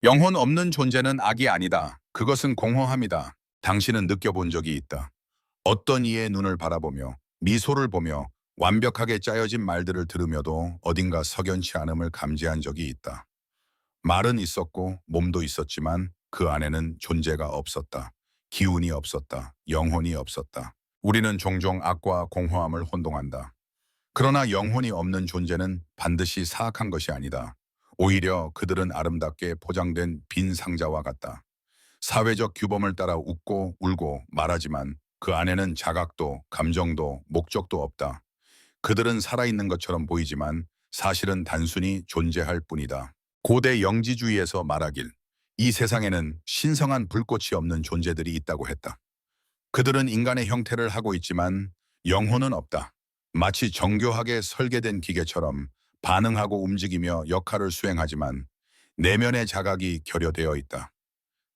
영혼 없는 존재는 악이 아니다. 그것은 공허함이다. 당신은 느껴본 적이 있다. 어떤 이의 눈을 바라보며 미소를 보며 완벽하게 짜여진 말들을 들으며도 어딘가 석연치 않음을 감지한 적이 있다. 말은 있었고 몸도 있었지만 그 안에는 존재가 없었다. 기운이 없었다. 영혼이 없었다. 우리는 종종 악과 공허함을 혼동한다. 그러나 영혼이 없는 존재는 반드시 사악한 것이 아니다. 오히려 그들은 아름답게 포장된 빈 상자와 같다. 사회적 규범을 따라 웃고 울고 말하지만 그 안에는 자각도, 감정도, 목적도 없다. 그들은 살아있는 것처럼 보이지만 사실은 단순히 존재할 뿐이다. 고대 영지주의에서 말하길, 이 세상에는 신성한 불꽃이 없는 존재들이 있다고 했다. 그들은 인간의 형태를 하고 있지만 영혼은 없다. 마치 정교하게 설계된 기계처럼 반응하고 움직이며 역할을 수행하지만 내면의 자각이 결여되어 있다.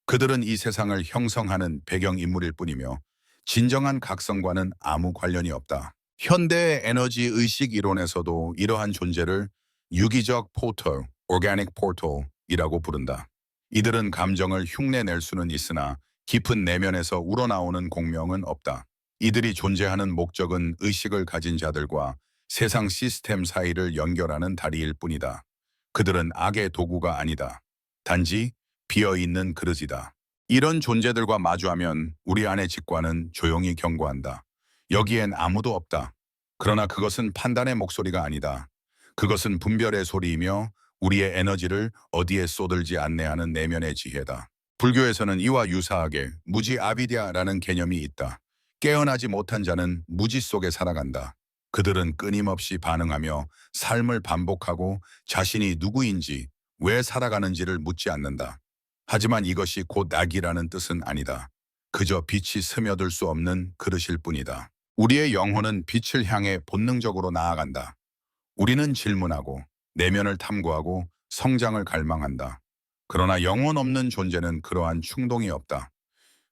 그들은 이 세상을 형성하는 배경인물일 뿐이며 진정한 각성과는 아무 관련이 없다. 현대의 에너지 의식 이론에서도 이러한 존재를 유기적 포털, organic portal이라고 부른다. 이들은 감정을 흉내낼 수는 있으나 깊은 내면에서 우러나오는 공명은 없다. 이들이 존재하는 목적은 의식을 가진 자들과 세상 시스템 사이를 연결하는 다리일 뿐이다. 그들은 악의 도구가 아니다. 단지 비어있는 그릇이다. 이런 존재들과 마주하면 우리 안의 직관은 조용히 경고한다. 여기엔 아무도 없다. 그러나 그것은 판단의 목소리가 아니다. 그것은 분별의 소리이며 우리의 에너지를 어디에 쏟을지 안내하는 내면의 지혜다. 불교에서는 이와 유사하게 무지 아비드야라는 개념이 있다. 깨어나지 못한 자는 무지 속에 살아간다. 그들은 끊임없이 반응하며 삶을 반복하고 자신이 누구인지 왜 살아가는지를 묻지 않는다. 하지만 이것이 곧 악이라는 뜻은 아니다. 그저 빛이 스며들 수 없는 그릇일 뿐이다. 우리의 영혼은 빛을 향해 본능적으로 나아간다. 우리는 질문하고 내면을 탐구하고 성장을 갈망한다. 그러나 영혼 없는 존재는 그러한 충동이 없다.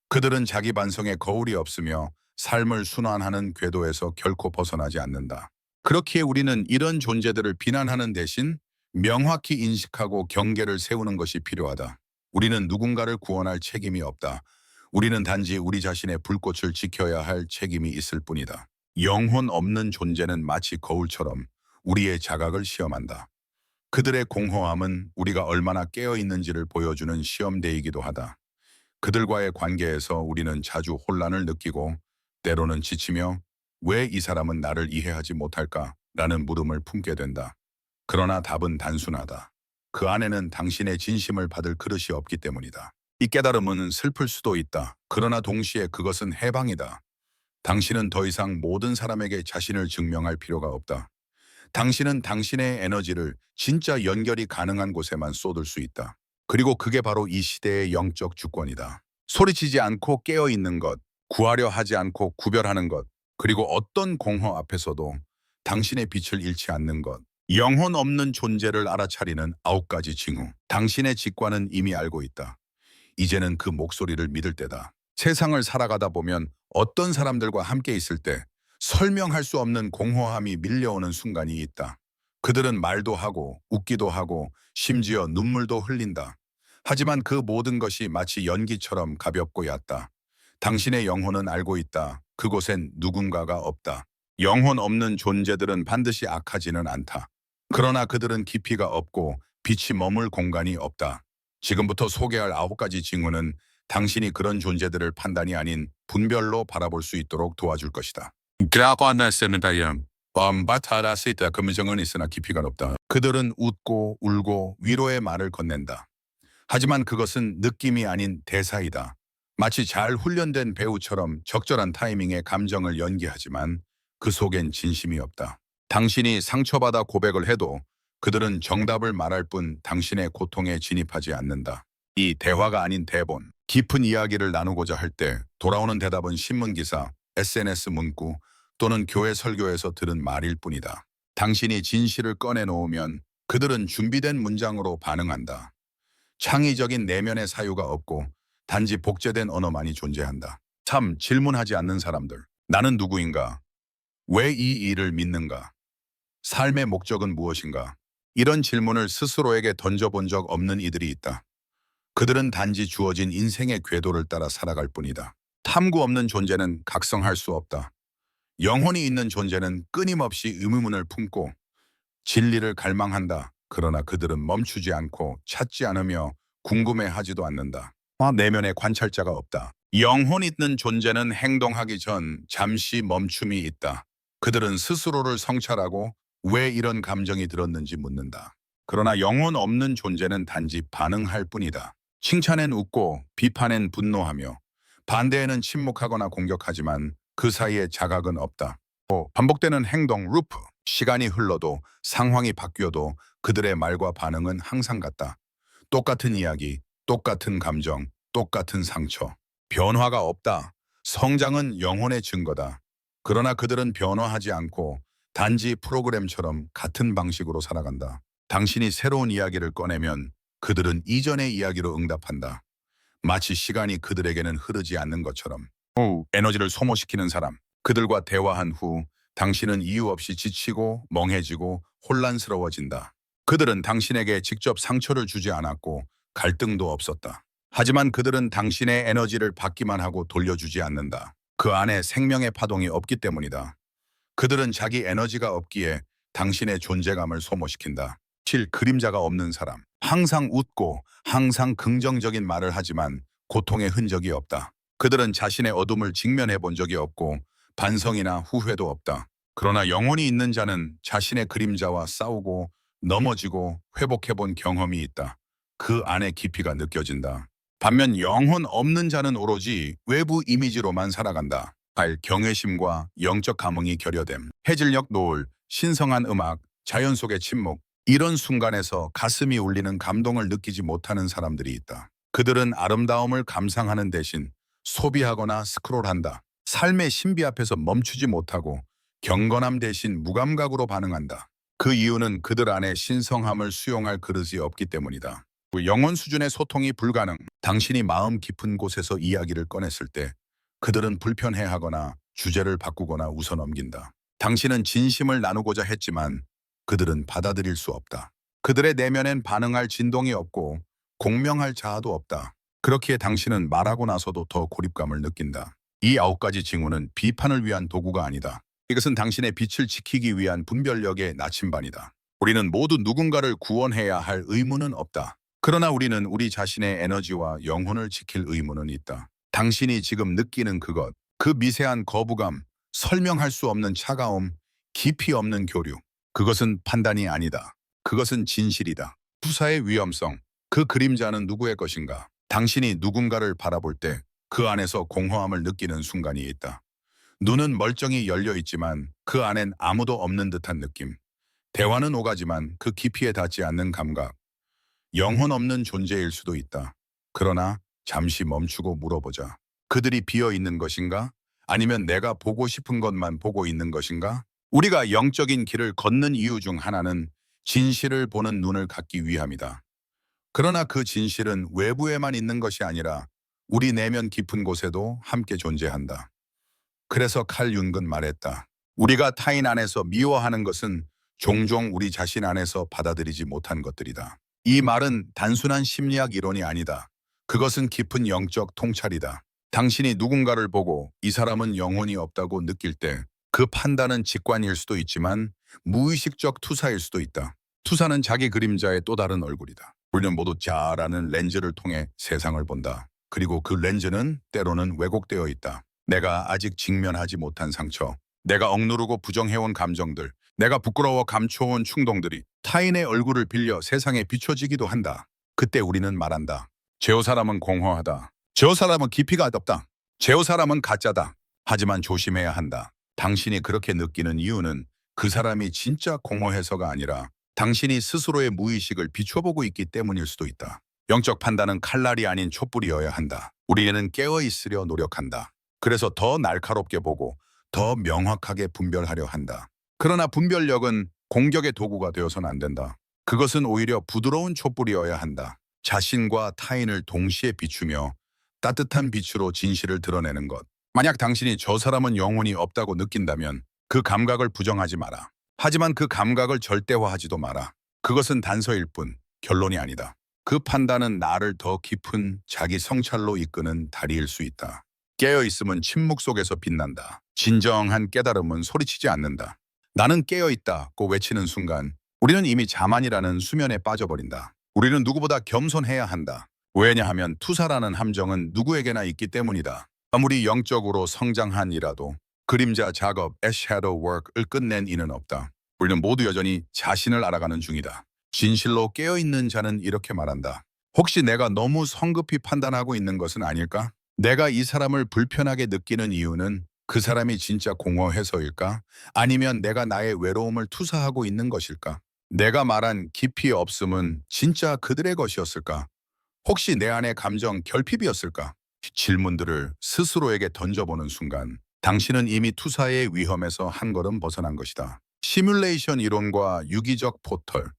그들은 자기 반성에 거울이 없으며 삶을 순환하는 궤도에서 결코 벗어나지 않는다. 그렇기에 우리는 이런 존재들을 비난하는 대신 명확히 인식하고 경계를 세우는 것이 필요하다. 우리는 누군가를 구원할 책임이 없다. 우리는 단지 우리 자신의 불꽃을 지켜야 할 책임이 있을 뿐이다. 영혼 없는 존재는 마치 거울처럼 우리의 자각을 시험한다. 그들의 공허함은 우리가 얼마나 깨어 있는지를 보여주는 시험대이기도 하다. 그들과의 관계에서 우리는 자주 혼란을 느끼고 때로는 지치며 왜 이 사람은 나를 이해하지 못할까? 라는 물음을 품게 된다. 그러나 답은 단순하다. 그 안에는 당신의 진심을 받을 그릇이 없기 때문이다. 이 깨달음은 슬플 수도 있다. 그러나 동시에 그것은 해방이다. 당신은 더 이상 모든 사람에게 자신을 증명할 필요가 없다. 당신은 당신의 에너지를 진짜 연결이 가능한 곳에만 쏟을 수 있다. 그리고 그게 바로 이 시대의 영적 주권이다. 소리치지 않고 깨어있는 것, 구하려 하지 않고 구별하는 것, 그리고 어떤 공허 앞에서도 당신의 빛을 잃지 않는 것. 영혼 없는 존재를 알아차리는 9가지 징후. 당신의 직관은 이미 알고 있다. 이제는 그 목소리를 믿을 때다. 세상을 살아가다 보면 어떤 사람들과 함께 있을 때 설명할 수 없는 공허함이 밀려오는 순간이 있다. 그들은 말도 하고 웃기도 하고 심지어 눈물도 흘린다. 하지만 그 모든 것이 마치 연기처럼 가볍고 얕다. 당신의 영혼은 알고 있다. 그곳엔 누군가가 없다. 영혼 없는 존재들은 반드시 악하지는 않다. 그러나 그들은 깊이가 없고 빛이 머물 공간이 없다. 지금부터 소개할 9가지 징후는 당신이 그런 존재들을 판단이 아닌 분별로 바라볼 수 있도록 도와줄 것이다. 바타라스 있다. 금정은 있으나 깊이가 없다. 그들은 웃고 울고 위로의 말을 건넨다. 하지만 그것은 느낌이 아닌 대사이다. 마치 잘 훈련된 배우처럼 적절한 타이밍에 감정을 연기하지만 그 속엔 진심이 없다. 당신이 상처받아 고백을 해도 그들은 정답을 말할 뿐 당신의 고통에 진입하지 않는다. 이 대화가 아닌 대본, 깊은 이야기를 나누고자 할 때 돌아오는 대답은 신문기사, SNS 문구 또는 교회 설교에서 들은 말일 뿐이다. 당신이 진실을 꺼내놓으면 그들은 준비된 문장으로 반응한다. 창의적인 내면의 사유가 없고 단지 복제된 언어만이 존재한다. 참 질문하지 않는 사람들. 나는 누구인가? 왜 이 일을 믿는가? 삶의 목적은 무엇인가? 이런 질문을 스스로에게 던져본 적 없는 이들이 있다. 그들은 단지 주어진 인생의 궤도를 따라 살아갈 뿐이다. 탐구 없는 존재는 각성할 수 없다. 영혼이 있는 존재는 끊임없이 의문을 품고 진리를 갈망한다. 그러나 그들은 멈추지 않고 찾지 않으며 궁금해하지도 않는다. 내면에 관찰자가 없다. 영혼 있는 존재는 행동하기 전 잠시 멈춤이 있다. 그들은 스스로를 성찰하고 왜 이런 감정이 들었는지 묻는다. 그러나 영혼 없는 존재는 단지 반응할 뿐이다. 칭찬엔 웃고 비판엔 분노하며 반대에는 침묵하거나 공격하지만 그 사이에 자각은 없다. 반복되는 행동 루프. 시간이 흘러도 상황이 바뀌어도 그들의 말과 반응은 항상 같다. 똑같은 이야기, 똑같은 감정, 똑같은 상처. 변화가 없다. 성장은 영혼의 증거다. 그러나 그들은 변화하지 않고 단지 프로그램처럼 같은 방식으로 살아간다. 당신이 새로운 이야기를 꺼내면 그들은 이전의 이야기로 응답한다. 마치 시간이 그들에게는 흐르지 않는 것처럼. 에너지를 소모시키는 사람. 그들과 대화한 후 당신은 이유 없이 지치고 멍해지고 혼란스러워진다. 그들은 당신에게 직접 상처를 주지 않았고 갈등도 없었다. 하지만 그들은 당신의 에너지를 받기만 하고 돌려주지 않는다. 그 안에 생명의 파동이 없기 때문이다. 그들은 자기 에너지가 없기에 당신의 존재감을 소모시킨다. 그림자가 없는 사람. 항상 웃고 항상 긍정적인 말을 하지만 고통의 흔적이 없다. 그들은 자신의 어둠을 직면해 본 적이 없고 반성이나 후회도 없다. 그러나 영혼이 있는 자는 자신의 그림자와 싸우고 넘어지고 회복해 본 경험이 있다. 그 안에 깊이가 느껴진다. 반면 영혼 없는 자는 오로지 외부 이미지로만 살아간다. 경외심과 영적 감흥이 결여됨. 해질녘 노을, 신성한 음악, 자연 속의 침묵. 이런 순간에서 가슴이 울리는 감동을 느끼지 못하는 사람들이 있다. 그들은 아름다움을 감상하는 대신 소비하거나 스크롤한다. 삶의 신비 앞에서 멈추지 못하고 경건함 대신 무감각으로 반응한다. 그 이유는 그들 안에 신성함을 수용할 그릇이 없기 때문이다. 영혼 수준의 소통이 불가능. 당신이 마음 깊은 곳에서 이야기를 꺼냈을 때 그들은 불편해하거나 주제를 바꾸거나 웃어넘긴다. 당신은 진심을 나누고자 했지만 그들은 받아들일 수 없다. 그들의 내면엔 반응할 진동이 없고 공명할 자아도 없다. 그렇기에 당신은 말하고 나서도 더 고립감을 느낀다. 이 9가지 징후는 비판을 위한 도구가 아니다. 이것은 당신의 빛을 지키기 위한 분별력의 나침반이다. 우리는 모두 누군가를 구원해야 할 의무는 없다. 그러나 우리는 우리 자신의 에너지와 영혼을 지킬 의무는 있다. 당신이 지금 느끼는 그것, 그 미세한 거부감, 설명할 수 없는 차가움, 깊이 없는 교류. 그것은 판단이 아니다. 그것은 진실이다. 투사의 위험성, 그 그림자는 누구의 것인가? 당신이 누군가를 바라볼 때 그 안에서 공허함을 느끼는 순간이 있다. 눈은 멀쩡히 열려 있지만 그 안엔 아무도 없는 듯한 느낌. 대화는 오가지만 그 깊이에 닿지 않는 감각. 영혼 없는 존재일 수도 있다. 그러나 잠시 멈추고 물어보자. 그들이 비어 있는 것인가? 아니면 내가 보고 싶은 것만 보고 있는 것인가? 우리가 영적인 길을 걷는 이유 중 하나는 진실을 보는 눈을 갖기 위함이다. 그러나 그 진실은 외부에만 있는 것이 아니라 우리 내면 깊은 곳에도 함께 존재한다. 그래서 칼 융은 말했다. 우리가 타인 안에서 미워하는 것은 종종 우리 자신 안에서 받아들이지 못한 것들이다. 이 말은 단순한 심리학 이론이 아니다. 그것은 깊은 영적 통찰이다. 당신이 누군가를 보고 이 사람은 영혼이 없다고 느낄 때 그 판단은 직관일 수도 있지만 무의식적 투사일 수도 있다. 투사는 자기 그림자의 또 다른 얼굴이다. 우리는 모두 자아라는 렌즈를 통해 세상을 본다. 그리고 그 렌즈는 때로는 왜곡되어 있다. 내가 아직 직면하지 못한 상처, 내가 억누르고 부정해온 감정들, 내가 부끄러워 감춰온 충동들이 타인의 얼굴을 빌려 세상에 비춰지기도 한다. 그때 우리는 말한다. 제호 사람은 공허하다. 제호 사람은 깊이가 없다. 제호 사람은 가짜다. 하지만 조심해야 한다. 당신이 그렇게 느끼는 이유는 그 사람이 진짜 공허해서가 아니라 당신이 스스로의 무의식을 비춰보고 있기 때문일 수도 있다. 영적 판단은 칼날이 아닌 촛불이어야 한다. 우리는 깨어있으려 노력한다. 그래서 더 날카롭게 보고 더 명확하게 분별하려 한다. 그러나 분별력은 공격의 도구가 되어서는 안 된다. 그것은 오히려 부드러운 촛불이어야 한다. 자신과 타인을 동시에 비추며 따뜻한 빛으로 진실을 드러내는 것. 만약 당신이 저 사람은 영혼이 없다고 느낀다면 그 감각을 부정하지 마라. 하지만 그 감각을 절대화하지도 마라. 그것은 단서일 뿐 결론이 아니다. 그 판단은 나를 더 깊은 자기 성찰로 이끄는 다리일 수 있다. 깨어있음은 침묵 속에서 빛난다. 진정한 깨달음은 소리치지 않는다. 나는 깨어있다고 외치는 순간 우리는 이미 자만이라는 수면에 빠져버린다. 우리는 누구보다 겸손해야 한다. 왜냐하면 투사라는 함정은 누구에게나 있기 때문이다. 아무리 영적으로 성장한이라도 그림자 작업, shadow work을 끝낸 이는 없다. 우리는 모두 여전히 자신을 알아가는 중이다. 진실로 깨어있는 자는 이렇게 말한다. 혹시 내가 너무 성급히 판단하고 있는 것은 아닐까? 내가 이 사람을 불편하게 느끼는 이유는 그 사람이 진짜 공허해서일까? 아니면 내가 나의 외로움을 투사하고 있는 것일까? 내가 말한 깊이 없음은 진짜 그들의 것이었을까? 혹시 내 안의 감정 결핍이었을까? 질문들을 스스로에게 던져보는 순간 당신은 이미 투사의 위험에서 한 걸음 벗어난 것이다. 시뮬레이션 이론과 유기적 포털.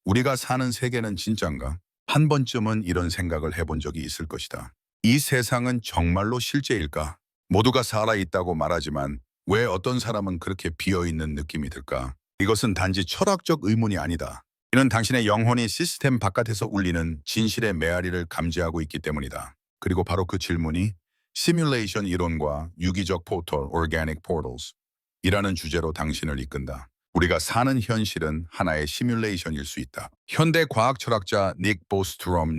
우리가 사는 세계는 진짠가? 한 번쯤은 이런 생각을 해본 적이 있을 것이다. 이 세상은 정말로 실제일까? 모두가 살아있다고 말하지만 왜 어떤 사람은 그렇게 비어있는 느낌이 들까? 이것은 단지 철학적 의문이 아니다. 이는 당신의 영혼이 시스템 바깥에서 울리는 진실의 메아리를 감지하고 있기 때문이다. 그리고 바로 그 질문이 시뮬레이션 이론과 유기적 포털, organic portals 이라는 주제로 당신을 이끈다. 우리가 사는 현실은 하나의 시뮬레이션일 수 있다. 현대 과학 철학자 닉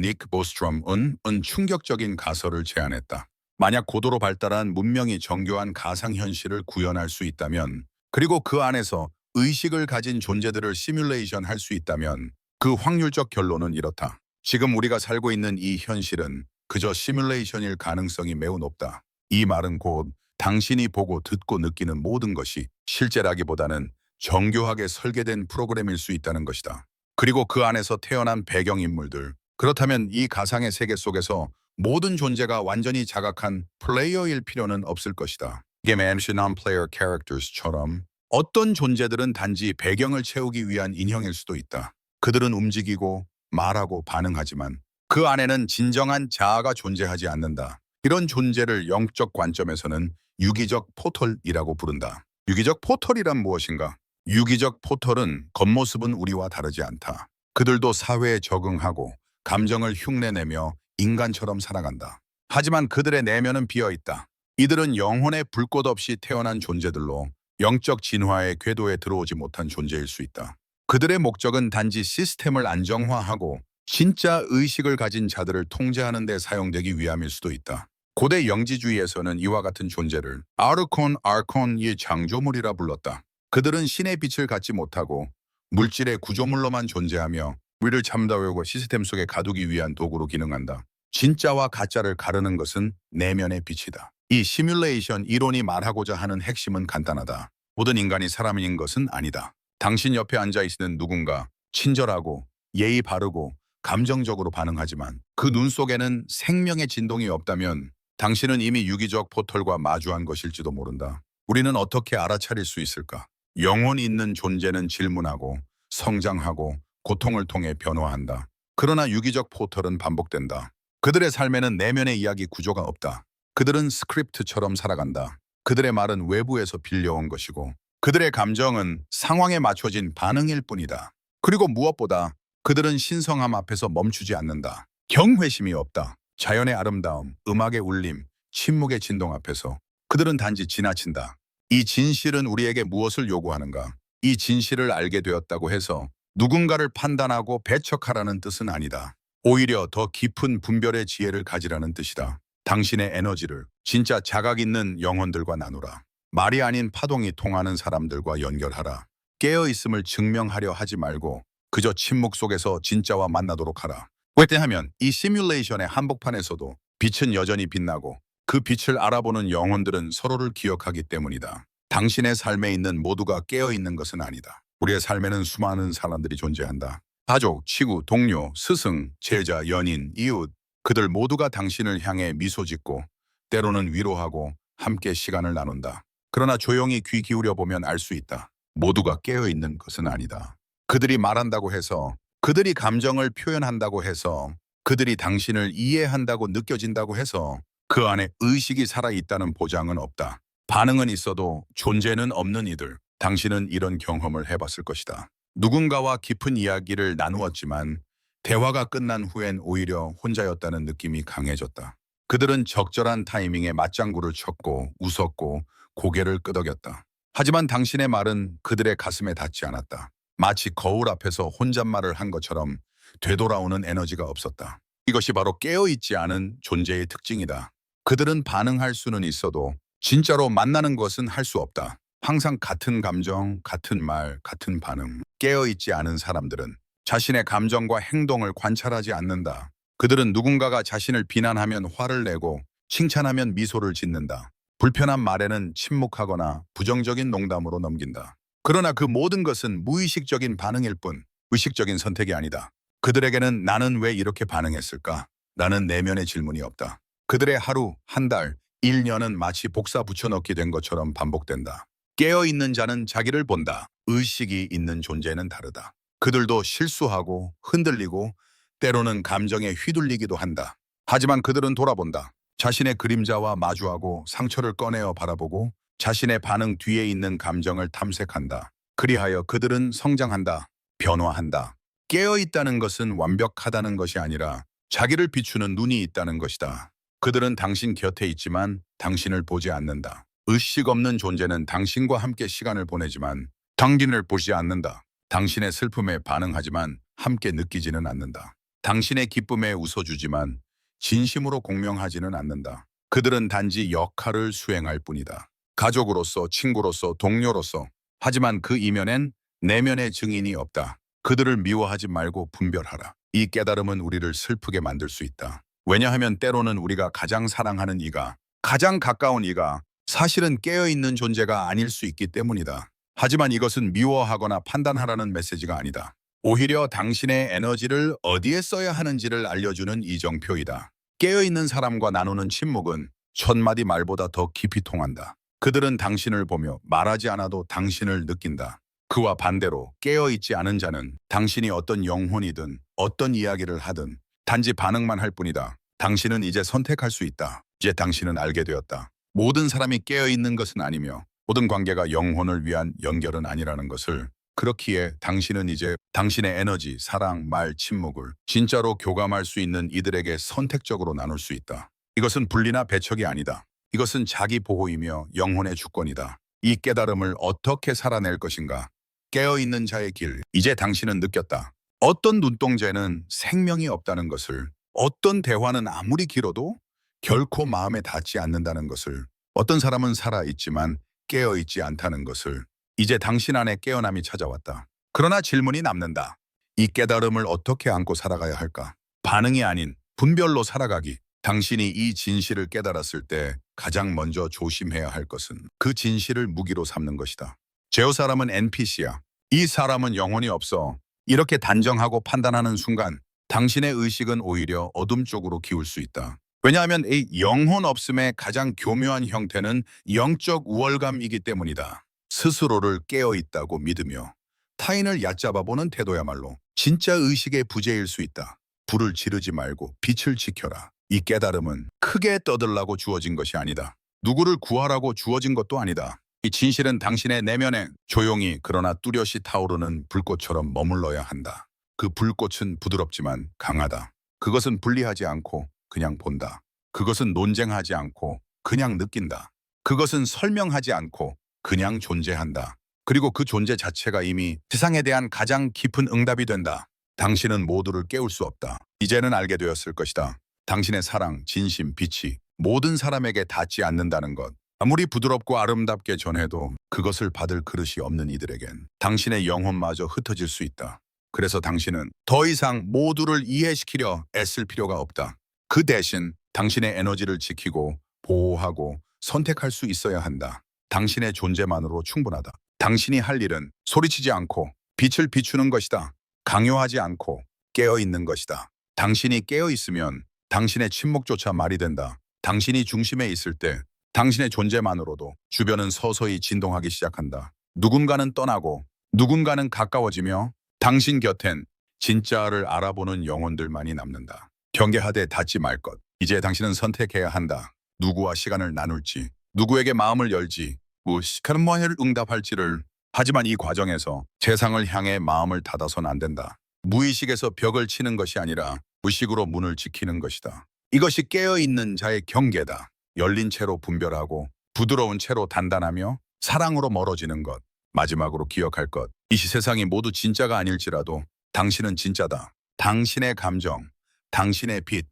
보스트롬은 충격적인 가설을 제안했다. 만약 고도로 발달한 문명이 정교한 가상현실을 구현할 수 있다면, 그리고 그 안에서 의식을 가진 존재들을 시뮬레이션 할 수 있다면 그 확률적 결론은 이렇다. 지금 우리가 살고 있는 이 현실은 그저 시뮬레이션일 가능성이 매우 높다. 이 말은 곧 당신이 보고 듣고 느끼는 모든 것이 실제라기보다는 정교하게 설계된 프로그램일 수 있다는 것이다. 그리고 그 안에서 태어난 배경인물들. 그렇다면 이 가상의 세계 속에서 모든 존재가 완전히 자각한 플레이어일 필요는 없을 것이다. 이게 Mansion on Player Characters처럼 어떤 존재들은 단지 배경을 채우기 위한 인형일 수도 있다. 그들은 움직이고 말하고 반응하지만 그 안에는 진정한 자아가 존재하지 않는다. 이런 존재를 영적 관점에서는 유기적 포털이라고 부른다. 유기적 포털이란 무엇인가? 유기적 포털은 겉모습은 우리와 다르지 않다. 그들도 사회에 적응하고 감정을 흉내내며 인간처럼 살아간다. 하지만 그들의 내면은 비어있다. 이들은 영혼의 불꽃 없이 태어난 존재들로 영적 진화의 궤도에 들어오지 못한 존재일 수 있다. 그들의 목적은 단지 시스템을 안정화하고 진짜 의식을 가진 자들을 통제하는 데 사용되기 위함일 수도 있다. 고대 영지주의에서는 이와 같은 존재를 아르콘의 창조물이라 불렀다. 그들은 신의 빛을 갖지 못하고 물질의 구조물로만 존재하며 우리를 참다하고 시스템 속에 가두기 위한 도구로 기능한다. 진짜와 가짜를 가르는 것은 내면의 빛이다. 이 시뮬레이션 이론이 말하고자 하는 핵심은 간단하다. 모든 인간이 사람인 것은 아니다. 당신 옆에 앉아있는 누군가 친절하고 예의 바르고 감정적으로 반응하지만 그 눈 속에는 생명의 진동이 없다면 당신은 이미 유기적 포털과 마주한 것일지도 모른다. 우리는 어떻게 알아차릴 수 있을까? 영혼 있는 존재는 질문하고 성장하고 고통을 통해 변화한다. 그러나 유기적 포털은 반복된다. 그들의 삶에는 내면의 이야기 구조가 없다. 그들은 스크립트처럼 살아간다. 그들의 말은 외부에서 빌려온 것이고 그들의 감정은 상황에 맞춰진 반응일 뿐이다. 그리고 무엇보다 그들은 신성함 앞에서 멈추지 않는다. 경외심이 없다. 자연의 아름다움, 음악의 울림, 침묵의 진동 앞에서 그들은 단지 지나친다. 이 진실은 우리에게 무엇을 요구하는가? 이 진실을 알게 되었다고 해서 누군가를 판단하고 배척하라는 뜻은 아니다. 오히려 더 깊은 분별의 지혜를 가지라는 뜻이다. 당신의 에너지를 진짜 자각 있는 영혼들과 나누라. 말이 아닌 파동이 통하는 사람들과 연결하라. 깨어있음을 증명하려 하지 말고 그저 침묵 속에서 진짜와 만나도록 하라. 왜냐하면 이 시뮬레이션의 한복판에서도 빛은 여전히 빛나고 그 빛을 알아보는 영혼들은 서로를 기억하기 때문이다. 당신의 삶에 있는 모두가 깨어있는 것은 아니다. 우리의 삶에는 수많은 사람들이 존재한다. 가족, 친구, 동료, 스승, 제자, 연인, 이웃. 그들 모두가 당신을 향해 미소 짓고 때로는 위로하고 함께 시간을 나눈다. 그러나 조용히 귀 기울여 보면 알 수 있다. 모두가 깨어있는 것은 아니다. 그들이 말한다고 해서, 그들이 감정을 표현한다고 해서, 그들이 당신을 이해한다고 느껴진다고 해서 그 안에 의식이 살아있다는 보장은 없다. 반응은 있어도 존재는 없는 이들. 당신은 이런 경험을 해봤을 것이다. 누군가와 깊은 이야기를 나누었지만 대화가 끝난 후엔 오히려 혼자였다는 느낌이 강해졌다. 그들은 적절한 타이밍에 맞장구를 쳤고 웃었고 고개를 끄덕였다. 하지만 당신의 말은 그들의 가슴에 닿지 않았다. 마치 거울 앞에서 혼잣말을 한 것처럼 되돌아오는 에너지가 없었다. 이것이 바로 깨어있지 않은 존재의 특징이다. 그들은 반응할 수는 있어도 진짜로 만나는 것은 할 수 없다. 항상 같은 감정, 같은 말, 같은 반응. 깨어있지 않은 사람들은 자신의 감정과 행동을 관찰하지 않는다. 그들은 누군가가 자신을 비난하면 화를 내고 칭찬하면 미소를 짓는다. 불편한 말에는 침묵하거나 부정적인 농담으로 넘긴다. 그러나 그 모든 것은 무의식적인 반응일 뿐 의식적인 선택이 아니다. 그들에게는 나는 왜 이렇게 반응했을까? 라는 내면의 질문이 없다. 그들의 하루, 한 달, 1년은 마치 복사 붙여넣기 된 것처럼 반복된다. 깨어있는 자는 자기를 본다. 의식이 있는 존재는 다르다. 그들도 실수하고 흔들리고 때로는 감정에 휘둘리기도 한다. 하지만 그들은 돌아본다. 자신의 그림자와 마주하고 상처를 꺼내어 바라보고 자신의 반응 뒤에 있는 감정을 탐색한다. 그리하여 그들은 성장한다. 변화한다. 깨어있다는 것은 완벽하다는 것이 아니라 자기를 비추는 눈이 있다는 것이다. 그들은 당신 곁에 있지만 당신을 보지 않는다. 의식 없는 존재는 당신과 함께 시간을 보내지만 당신을 보지 않는다. 당신의 슬픔에 반응하지만 함께 느끼지는 않는다. 당신의 기쁨에 웃어주지만 진심으로 공명하지는 않는다. 그들은 단지 역할을 수행할 뿐이다. 가족으로서, 친구로서, 동료로서. 하지만 그 이면엔 내면의 증인이 없다. 그들을 미워하지 말고 분별하라. 이 깨달음은 우리를 슬프게 만들 수 있다. 왜냐하면 때로는 우리가 가장 사랑하는 이가, 가장 가까운 이가 사실은 깨어있는 존재가 아닐 수 있기 때문이다. 하지만 이것은 미워하거나 판단하라는 메시지가 아니다. 오히려 당신의 에너지를 어디에 써야 하는지를 알려주는 이정표이다. 깨어있는 사람과 나누는 침묵은 천마디 말보다 더 깊이 통한다. 그들은 당신을 보며 말하지 않아도 당신을 느낀다. 그와 반대로 깨어있지 않은 자는 당신이 어떤 영혼이든 어떤 이야기를 하든 단지 반응만 할 뿐이다. 당신은 이제 선택할 수 있다. 이제 당신은 알게 되었다. 모든 사람이 깨어있는 것은 아니며 모든 관계가 영혼을 위한 연결은 아니라는 것을. 그렇기에 당신은 이제 당신의 에너지, 사랑, 말, 침묵을 진짜로 교감할 수 있는 이들에게 선택적으로 나눌 수 있다. 이것은 분리나 배척이 아니다. 이것은 자기 보호이며 영혼의 주권이다. 이 깨달음을 어떻게 살아낼 것인가? 깨어있는 자의 길. 이제 당신은 느꼈다. 어떤 눈동자에는 생명이 없다는 것을, 어떤 대화는 아무리 길어도 결코 마음에 닿지 않는다는 것을, 어떤 사람은 살아있지만 깨어있지 않다는 것을. 이제 당신 안에 깨어남이 찾아왔다. 그러나 질문이 남는다. 이 깨달음을 어떻게 안고 살아가야 할까? 반응이 아닌 분별로 살아가기. 당신이 이 진실을 깨달았을 때 가장 먼저 조심해야 할 것은 그 진실을 무기로 삼는 것이다. 제오 사람은 NPC야. 이 사람은 영혼이 없어. 이렇게 단정하고 판단하는 순간 당신의 의식은 오히려 어둠 쪽으로 기울 수 있다. 왜냐하면 이 영혼 없음의 가장 교묘한 형태는 영적 우월감이기 때문이다. 스스로를 깨어있다고 믿으며 타인을 얕잡아보는 태도야말로 진짜 의식의 부재일 수 있다. 불을 지르지 말고 빛을 지켜라. 이 깨달음은 크게 떠들라고 주어진 것이 아니다. 누구를 구하라고 주어진 것도 아니다. 이 진실은 당신의 내면에 조용히 그러나 뚜렷이 타오르는 불꽃처럼 머물러야 한다. 그 불꽃은 부드럽지만 강하다. 그것은 분리하지 않고 그냥 본다. 그것은 논쟁하지 않고 그냥 느낀다. 그것은 설명하지 않고 그냥 존재한다. 그리고 그 존재 자체가 이미 세상에 대한 가장 깊은 응답이 된다. 당신은 모두를 깨울 수 없다. 이제는 알게 되었을 것이다. 당신의 사랑, 진심, 빛이 모든 사람에게 닿지 않는다는 것. 아무리 부드럽고 아름답게 전해도 그것을 받을 그릇이 없는 이들에겐 당신의 영혼마저 흩어질 수 있다. 그래서 당신은 더 이상 모두를 이해시키려 애쓸 필요가 없다. 그 대신 당신의 에너지를 지키고 보호하고 선택할 수 있어야 한다. 당신의 존재만으로 충분하다. 당신이 할 일은 소리치지 않고 빛을 비추는 것이다. 강요하지 않고 깨어있는 것이다. 당신이 깨어있으면 당신의 침묵조차 말이 된다. 당신이 중심에 있을 때 당신의 존재만으로도 주변은 서서히 진동하기 시작한다. 누군가는 떠나고 누군가는 가까워지며 당신 곁엔 진짜를 알아보는 영혼들만이 남는다. 경계하되 닿지 말 것. 이제 당신은 선택해야 한다. 누구와 시간을 나눌지, 누구에게 마음을 열지, 무식한 뭐를 응답할지를. 하지만 이 과정에서 세상을 향해 마음을 닫아선 안 된다. 무의식에서 벽을 치는 것이 아니라 무의식으로 문을 지키는 것이다. 이것이 깨어있는 자의 경계다. 열린 채로 분별하고 부드러운 채로 단단하며 사랑으로 멀어지는 것. 마지막으로 기억할 것. 이 세상이 모두 진짜가 아닐지라도 당신은 진짜다. 당신의 감정, 당신의 빛,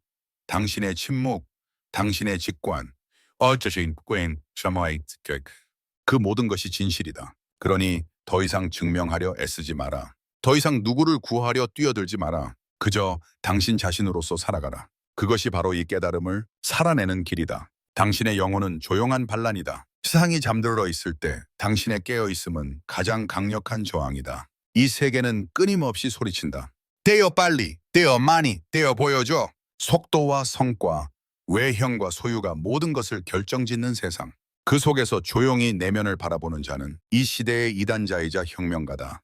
당신의 침묵, 당신의 직관. 그 모든 것이 진실이다. 그러니 더 이상 증명하려 애쓰지 마라. 더 이상 누구를 구하려 뛰어들지 마라. 그저 당신 자신으로서 살아가라. 그것이 바로 이 깨달음을 살아내는 길이다. 당신의 영혼은 조용한 반란이다. 세상이 잠들어 있을 때 당신의 깨어있음은 가장 강력한 저항이다. 이 세계는 끊임없이 소리친다. 떼어 빨리, 떼어 많이, 떼어 보여줘. 속도와 성과, 외형과 소유가 모든 것을 결정짓는 세상. 그 속에서 조용히 내면을 바라보는 자는 이 시대의 이단자이자 혁명가다.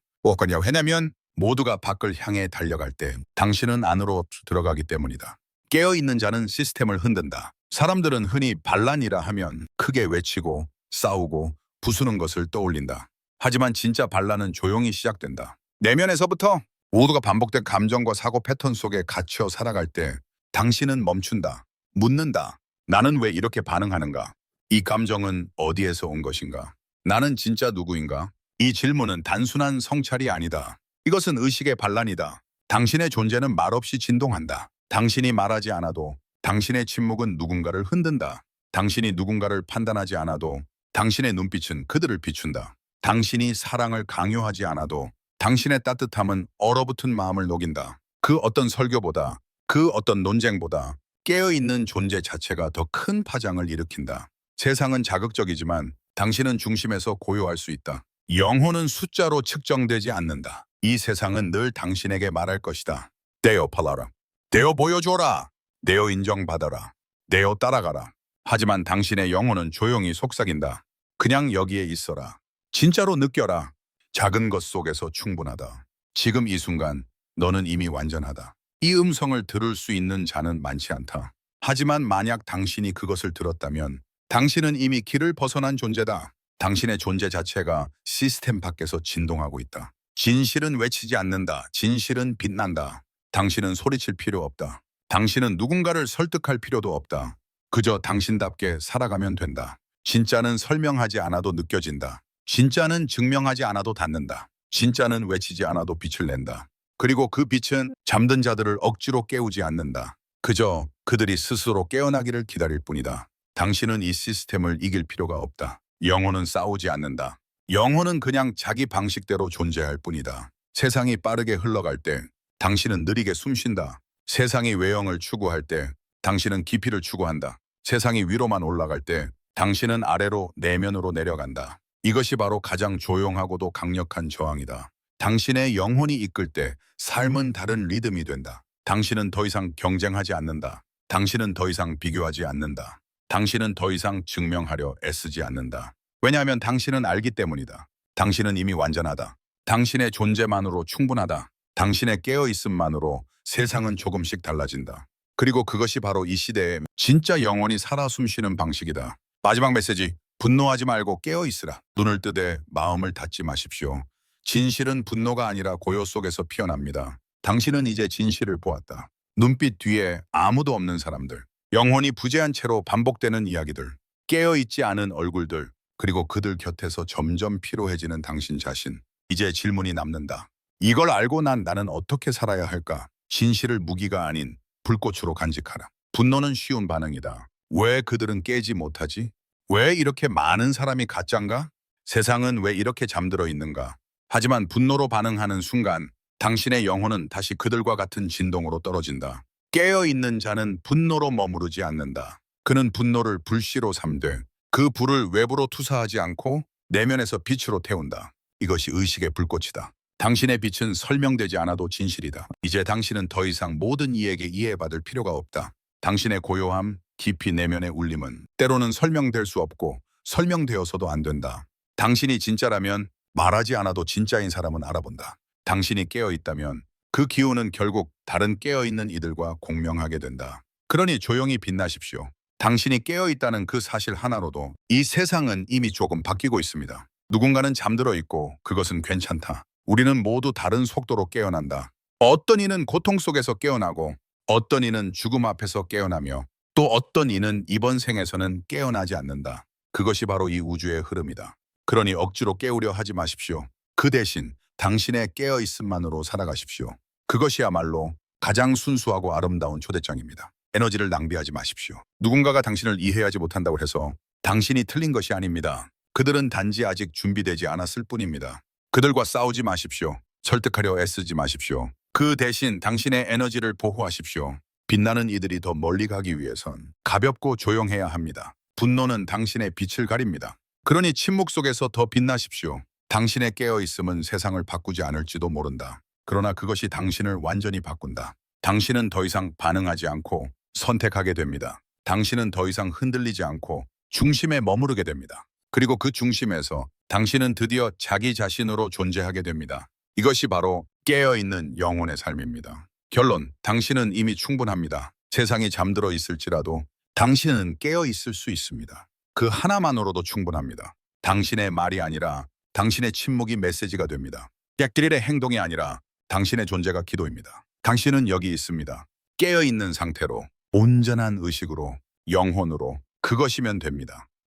왜냐면 모두가 밖을 향해 달려갈 때 당신은 안으로 들어가기 때문이다. 깨어있는 자는 시스템을 흔든다. 사람들은 흔히 반란이라 하면 크게 외치고 싸우고 부수는 것을 떠올린다. 하지만 진짜 반란은 조용히 시작된다. 내면에서부터 모두가 반복된 감정과 사고 패턴 속에 갇혀 살아갈 때 당신은 멈춘다. 묻는다. 나는 왜 이렇게 반응하는가? 이 감정은 어디에서 온 것인가? 나는 진짜 누구인가? 이 질문은 단순한 성찰이 아니다. 이것은 의식의 반란이다. 당신의 존재는 말없이 진동한다. 당신이 말하지 않아도 당신의 침묵은 누군가를 흔든다. 당신이 누군가를 판단하지 않아도 당신의 눈빛은 그들을 비춘다. 당신이 사랑을 강요하지 않아도 당신의 따뜻함은 얼어붙은 마음을 녹인다. 그 어떤 설교보다, 그 어떤 논쟁보다 깨어있는 존재 자체가 더 큰 파장을 일으킨다. 세상은 자극적이지만 당신은 중심에서 고요할 수 있다. 영혼은 숫자로 측정되지 않는다. 이 세상은 늘 당신에게 말할 것이다. 내어 팔아라. 내어 보여줘라. 내어 인정받아라. 내어 따라가라. 하지만 당신의 영혼은 조용히 속삭인다. 그냥 여기에 있어라. 진짜로 느껴라. 작은 것 속에서 충분하다. 지금 이 순간 너는 이미 완전하다. 이 음성을 들을 수 있는 자는 많지 않다. 하지만 만약 당신이 그것을 들었다면 당신은 이미 길을 벗어난 존재다. 당신의 존재 자체가 시스템 밖에서 진동하고 있다. 진실은 외치지 않는다. 진실은 빛난다. 당신은 소리칠 필요 없다. 당신은 누군가를 설득할 필요도 없다. 그저 당신답게 살아가면 된다. 진짜는 설명하지 않아도 느껴진다. 진짜는 증명하지 않아도 닿는다. 진짜는 외치지 않아도 빛을 낸다. 그리고 그 빛은 잠든 자들을 억지로 깨우지 않는다. 그저 그들이 스스로 깨어나기를 기다릴 뿐이다. 당신은 이 시스템을 이길 필요가 없다. 영혼은 싸우지 않는다. 영혼은 그냥 자기 방식대로 존재할 뿐이다. 세상이 빠르게 흘러갈 때 당신은 느리게 숨쉰다. 세상이 외형을 추구할 때 당신은 깊이를 추구한다. 세상이 위로만 올라갈 때 당신은 아래로 내면으로 내려간다. 이것이 바로 가장 조용하고도 강력한 저항이다. 당신의 영혼이 이끌 때 삶은 다른 리듬이 된다. 당신은 더 이상 경쟁하지 않는다. 당신은 더 이상 비교하지 않는다. 당신은 더 이상 증명하려 애쓰지 않는다. 왜냐하면 당신은 알기 때문이다. 당신은 이미 완전하다. 당신의 존재만으로 충분하다. 당신의 깨어있음만으로 세상은 조금씩 달라진다. 그리고 그것이 바로 이 시대의 진짜 영혼이 살아 숨쉬는 방식이다. 마지막 메시지. 분노하지 말고 깨어있으라. 눈을 뜨되 마음을 닫지 마십시오. 진실은 분노가 아니라 고요 속에서 피어납니다. 당신은 이제 진실을 보았다. 눈빛 뒤에 아무도 없는 사람들. 영혼이 부재한 채로 반복되는 이야기들. 깨어있지 않은 얼굴들. 그리고 그들 곁에서 점점 피로해지는 당신 자신. 이제 질문이 남는다. 이걸 알고 나는 어떻게 살아야 할까? 진실을 무기가 아닌 불꽃으로 간직하라. 분노는 쉬운 반응이다. 왜 그들은 깨지 못하지? 왜 이렇게 많은 사람이 가짠가? 세상은 왜 이렇게 잠들어 있는가? 하지만 분노로 반응하는 순간 당신의 영혼은 다시 그들과 같은 진동으로 떨어진다. 깨어있는 자는 분노로 머무르지 않는다. 그는 분노를 불씨로 삼되 그 불을 외부로 투사하지 않고 내면에서 빛으로 태운다. 이것이 의식의 불꽃이다. 당신의 빛은 설명되지 않아도 진실이다. 이제 당신은 더 이상 모든 이에게 이해받을 필요가 없다. 당신의 고요함, 깊이 내면의 울림은 때로는 설명될 수 없고 설명되어서도 안 된다. 당신이 진짜라면 말하지 않아도 진짜인 사람은 알아본다. 당신이 깨어있다면 그 기운은 결국 다른 깨어있는 이들과 공명하게 된다. 그러니 조용히 빛나십시오. 당신이 깨어있다는 그 사실 하나로도 이 세상은 이미 조금 바뀌고 있습니다. 누군가는 잠들어 있고 그것은 괜찮다. 우리는 모두 다른 속도로 깨어난다. 어떤 이는 고통 속에서 깨어나고 어떤 이는 죽음 앞에서 깨어나며 또 어떤 이는 이번 생에서는 깨어나지 않는다. 그것이 바로 이 우주의 흐름이다. 그러니 억지로 깨우려 하지 마십시오. 그 대신 당신의 깨어있음만으로 살아가십시오. 그것이야말로 가장 순수하고 아름다운 초대장입니다. 에너지를 낭비하지 마십시오. 누군가가 당신을 이해하지 못한다고 해서 당신이 틀린 것이 아닙니다. 그들은 단지 아직 준비되지 않았을 뿐입니다. 그들과 싸우지 마십시오. 설득하려 애쓰지 마십시오. 그 대신 당신의 에너지를 보호하십시오. 빛나는 이들이 더 멀리 가기 위해선 가볍고 조용해야 합니다. 분노는 당신의 빛을 가립니다. 그러니 침묵 속에서 더 빛나십시오. 당신의 깨어있음은 세상을 바꾸지 않을지도 모른다. 그러나 그것이 당신을 완전히 바꾼다. 당신은 더 이상 반응하지 않고 선택하게 됩니다. 당신은 더 이상 흔들리지 않고 중심에 머무르게 됩니다. 그리고 그 중심에서 당신은 드디어 자기 자신으로 존재하게 됩니다. 이것이 바로 깨어있는 영혼의 삶입니다. 결론, 당신은 이미 충분합니다. 세상이 잠들어 있을지라도 당신은 깨어있을 수 있습니다. 그 하나만으로도 충분합니다. 당신의 말이 아니라 당신의 침묵이 메시지가 됩니다. 객들의 행동이 아니라 당신의 존재가 기도입니다. 당신은 여기 있습니다. 깨어있는 상태로, 온전한 의식으로, 영혼으로, 그것이면 됩니다.